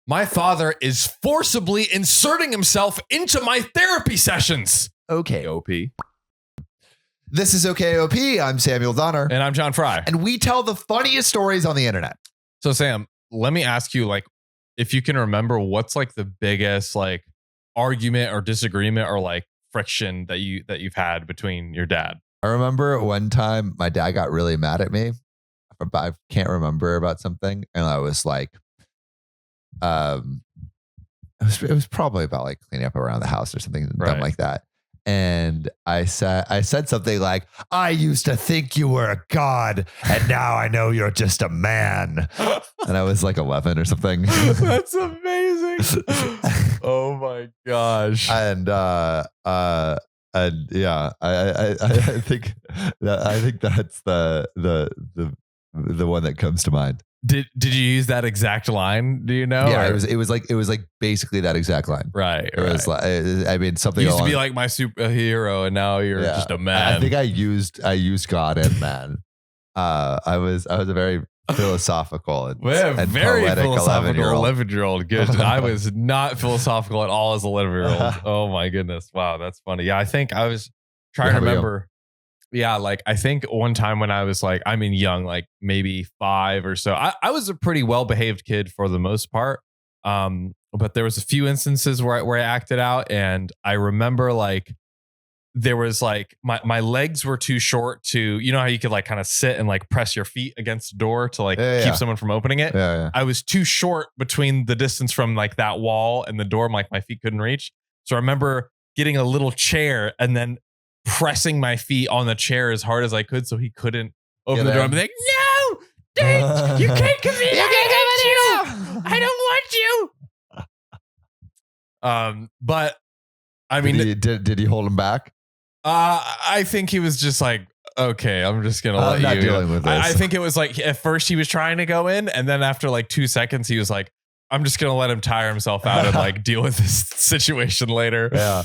My father is forcibly inserting himself into my therapy sessions. OKOP. This is OKOP. I'm Samuel Donner. And I'm John Frye. And we tell the funniest stories on the internet. So Sam, let me ask you, like, if you can remember what's like the biggest like argument or disagreement or like friction that you've had between your dad. I remember one time my dad got really mad at me. I can't remember about something. And I was like, it was probably about like cleaning up around the house or something dumb like that. And I said something like, I used to think you were a god and now I know you're just a man. And I was like 11 or something. That's amazing. Oh my gosh. And yeah, I think that's the one that comes to mind. Did you use that exact line? Do you know? Yeah, it was like basically that exact line. Right. It was like, I mean, something you used to be like my superhero, and now you're just a man. I think I used God and man. I was a very philosophical and very poetic philosophical 11-year-old. Good. I was not philosophical at all as 11-year-old. Oh my goodness. Wow, that's funny. Yeah, I think I was trying to remember. Yeah, like I think one time when I was like, I mean, young, like maybe 5 or so, I was a pretty well-behaved kid for the most part. But there was a few instances where I acted out, and I remember like there was like my legs were too short to, you know how you could like kind of sit and like press your feet against the door to like keep someone from opening it. Yeah. I was too short between the distance from like that wall and the door, like my feet couldn't reach. So I remember getting a little chair and then pressing my feet on the chair as hard as I could so he couldn't open the door. I'm like, no, dude, you can't come in. I don't want you. But I mean, did he hold him back? I think he was just like, okay, I'm just gonna let not you. Dealing with this. I think it was like at first he was trying to go in, and then after like 2 seconds, he was like, I'm just gonna let him tire himself out and like deal with this situation later. Yeah.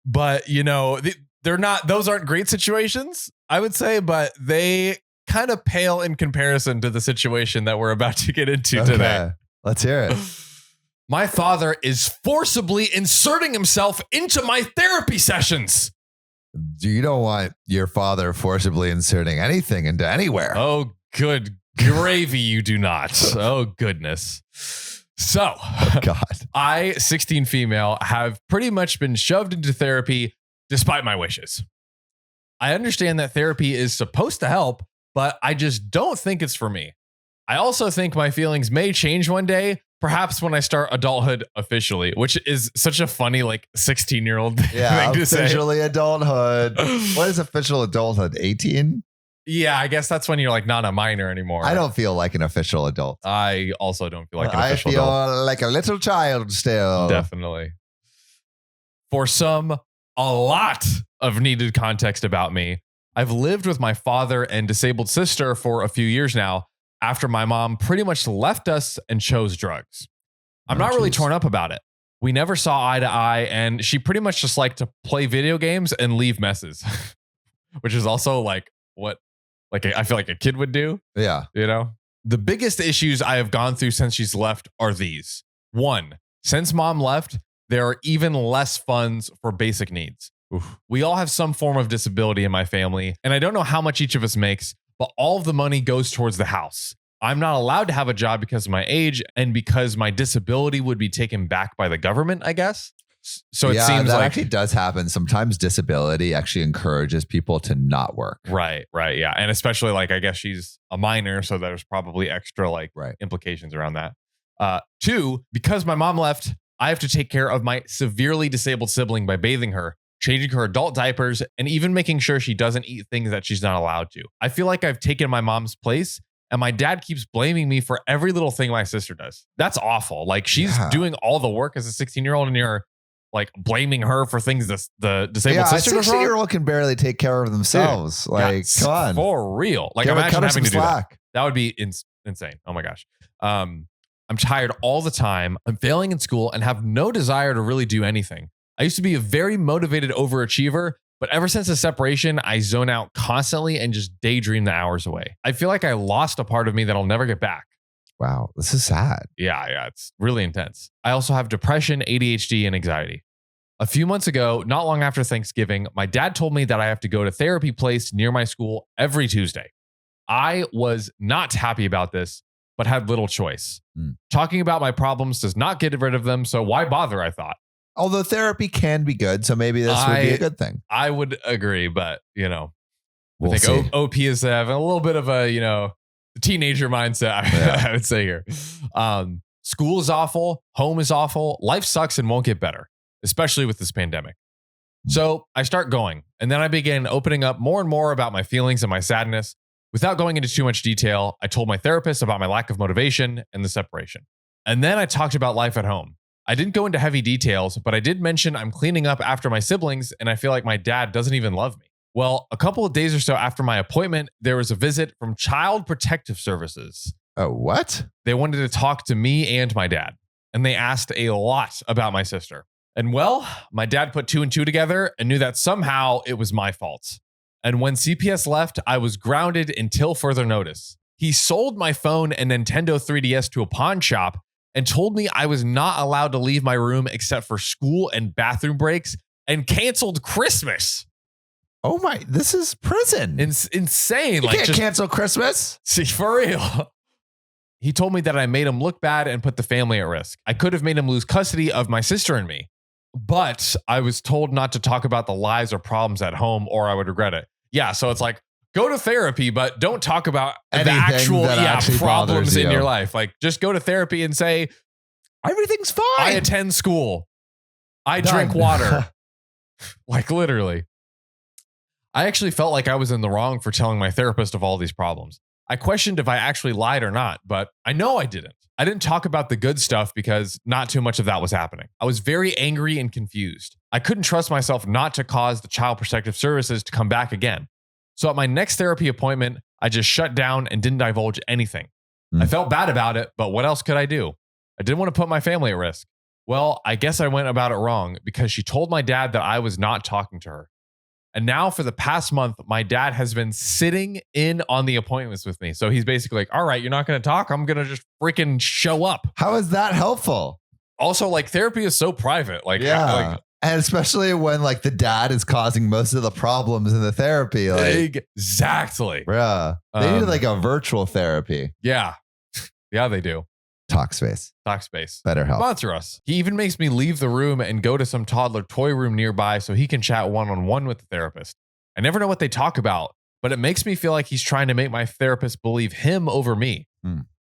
But you know, those aren't great situations, I would say, but they kind of pale in comparison to the situation that we're about to get into today. Let's hear it. My father is forcibly inserting himself into my therapy sessions. You don't want your father forcibly inserting anything into anywhere. Oh, good gravy, you do not. Oh, goodness. So, God, I, 16 female, have pretty much been shoved into therapy despite my wishes. I understand that therapy is supposed to help, but I just don't think it's for me. I also think my feelings may change one day, perhaps when I start adulthood officially, which is such a funny, like 16-year-old thing to say. Officially adulthood. What is official adulthood? 18? Yeah, I guess that's when you're like not a minor anymore. I don't feel like an official adult. I also don't feel like an official adult. I feel like a little child still. Definitely. For some, a lot of needed context about me. I've lived with my father and disabled sister for a few years now after my mom pretty much left us and chose drugs. I'm not really torn up about it. We never saw eye to eye, and she pretty much just liked to play video games and leave messes, which is also like what I feel like a kid would do. Yeah. You know, the biggest issues I have gone through since she's left are these. 1, since mom left, there are even less funds for basic needs. Oof. We all have some form of disability in my family, and I don't know how much each of us makes, but all of the money goes towards the house. I'm not allowed to have a job because of my age and because my disability would be taken back by the government, I guess. So it seems that like actually does happen. Sometimes disability actually encourages people to not work. Right. Yeah. And especially like, I guess she's a minor, so there's probably extra like implications around that. 2, because my mom left, I have to take care of my severely disabled sibling by bathing her, changing her adult diapers, and even making sure she doesn't eat things that she's not allowed to. I feel like I've taken my mom's place, and my dad keeps blaming me for every little thing my sister does. That's awful. Like she's doing all the work as a 16-year-old, and you're like blaming her for things the disabled sister does wrong. A 16-year-old can barely take care of themselves. Dude, like, come on. For real. Like, imagine having to do that. That would be insane. Oh my gosh. I'm tired all the time. I'm failing in school and have no desire to really do anything. I used to be a very motivated overachiever, but ever since the separation, I zone out constantly and just daydream the hours away. I feel like I lost a part of me that I'll never get back. Wow. This is sad. Yeah, it's really intense. I also have depression, ADHD, and anxiety. A few months ago, not long after Thanksgiving, my dad told me that I have to go to therapy place near my school every Tuesday. I was not happy about this, but had little choice. Talking about my problems does not get rid of them, so why bother, I thought. Although therapy can be good, so maybe this would be a good thing. I would agree, but, We'll I think see. OP is having a little bit of a, teenager mindset, I would say here. School is awful. Home is awful. Life sucks and won't get better, especially with this pandemic. So I start going, and then I begin opening up more and more about my feelings and my sadness. Without going into too much detail, I told my therapist about my lack of motivation and the separation. And then I talked about life at home. I didn't go into heavy details, but I did mention I'm cleaning up after my siblings, and I feel like my dad doesn't even love me. Well, a couple of days or so after my appointment, there was a visit from Child Protective Services. Oh, what? They wanted to talk to me and my dad, and they asked a lot about my sister. And well, my dad put 2 and 2 together and knew that somehow it was my fault. And when CPS left, I was grounded until further notice. He sold my phone and Nintendo 3DS to a pawn shop and told me I was not allowed to leave my room except for school and bathroom breaks, and canceled Christmas. Oh my, this is prison. Insane. You can't cancel Christmas. See, for real. He told me that I made him look bad and put the family at risk. I could have made him lose custody of my sister and me, but I was told not to talk about the lies or problems at home or I would regret it. Yeah, so it's like, go to therapy, but don't talk about anything the actual problems in you. your life. Like, just go to therapy and say, everything's fine. I attend school. I Done. drink water. Like, literally. I actually felt like I was in the wrong for telling my therapist of all these problems. I questioned if I actually lied or not, but I know I didn't. I didn't talk about the good stuff because not too much of that was happening. I was very angry and confused. I couldn't trust myself not to cause the Child Protective Services to come back again. So at my next therapy appointment, I just shut down and didn't divulge anything. I felt bad about it, but what else could I do? I didn't want to put my family at risk. Well, I guess I went about it wrong because she told my dad that I was not talking to her. And now for the past month, my dad has been sitting in on the appointments with me. So he's basically like, all right, you're not going to talk. I'm going to just freaking show up. How is that helpful? Also, like, therapy is so private. Like, yeah. And especially when like the dad is causing most of the problems in the therapy. Like, exactly. Bruh. They need like a virtual therapy. Yeah. Yeah, they do. Talkspace. Better help. Sponsor us. He even makes me leave the room and go to some toddler toy room nearby so he can chat one-on-one with the therapist. I never know what they talk about, but it makes me feel like he's trying to make my therapist believe him over me.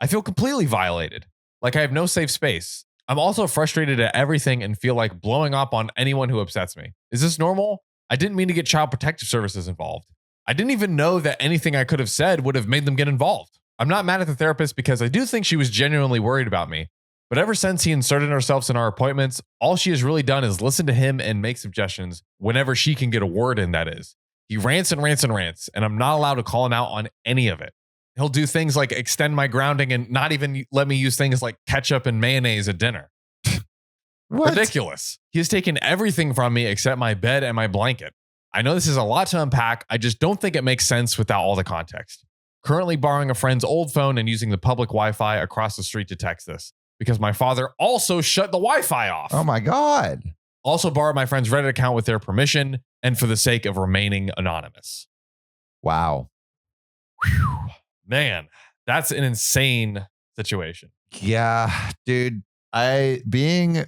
I feel completely violated. Like I have no safe space. I'm also frustrated at everything and feel like blowing up on anyone who upsets me. Is this normal? I didn't mean to get Child Protective Services involved. I didn't even know that anything I could have said would have made them get involved. I'm not mad at the therapist because I do think she was genuinely worried about me. But ever since he inserted herself in our appointments, all she has really done is listen to him and make suggestions whenever she can get a word in, that is. He rants and rants and rants, and I'm not allowed to call him out on any of it. He'll do things like extend my grounding and not even let me use things like ketchup and mayonnaise at dinner. What? Ridiculous. He has taken everything from me except my bed and my blanket. I know this is a lot to unpack. I just don't think it makes sense without all the context. Currently borrowing a friend's old phone and using the public Wi-Fi across the street to text this because my father also shut the Wi-Fi off. Oh my God. Also borrowed my friend's Reddit account with their permission and for the sake of remaining anonymous. Wow. Whew. Man, that's an insane situation. Yeah, dude. Being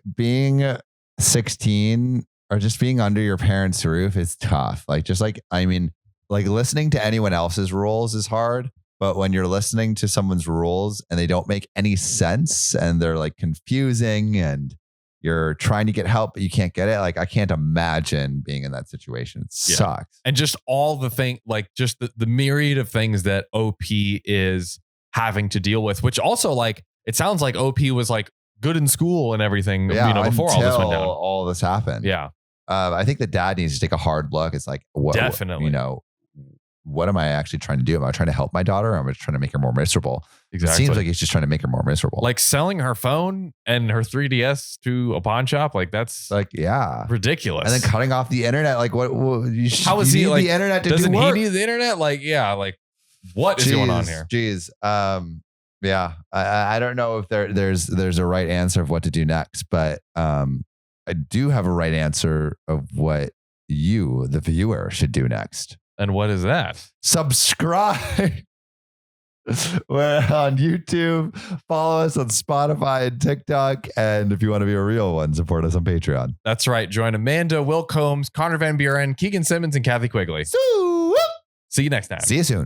16 or just being under your parents' roof is tough. Like, just like, I mean, like listening to anyone else's rules is hard, but when you're listening to someone's rules and they don't make any sense and they're like confusing and you're trying to get help, but you can't get it. Like, I can't imagine being in that situation. It sucks. And just all the thing, like just the myriad of things that OP is having to deal with, which also like, it sounds like OP was like good in school and everything, before all this went down. All this happened. Yeah. I think the dad needs to take a hard look. It's like, definitely. What am I actually trying to do? Am I trying to help my daughter? Or am I trying to make her more miserable? Exactly. It seems like he's just trying to make her more miserable. Like selling her phone and her 3DS to a pawn shop. Like that's like, yeah, ridiculous. And then cutting off the internet. Like how is he like the internet to doesn't do work? He need the internet? Like, yeah. Like what is going on here? Geez. Yeah. I don't know if there's a right answer of what to do next, but I do have a right answer of what you, the viewer, should do next. And what is that? Subscribe. We're on YouTube. Follow us on Spotify and TikTok. And if you want to be a real one, support us on Patreon. That's right. Join Amanda, Will Combs, Connor Van Buren, Keegan Simmons, and Kathy Quigley. See you next time. See you soon.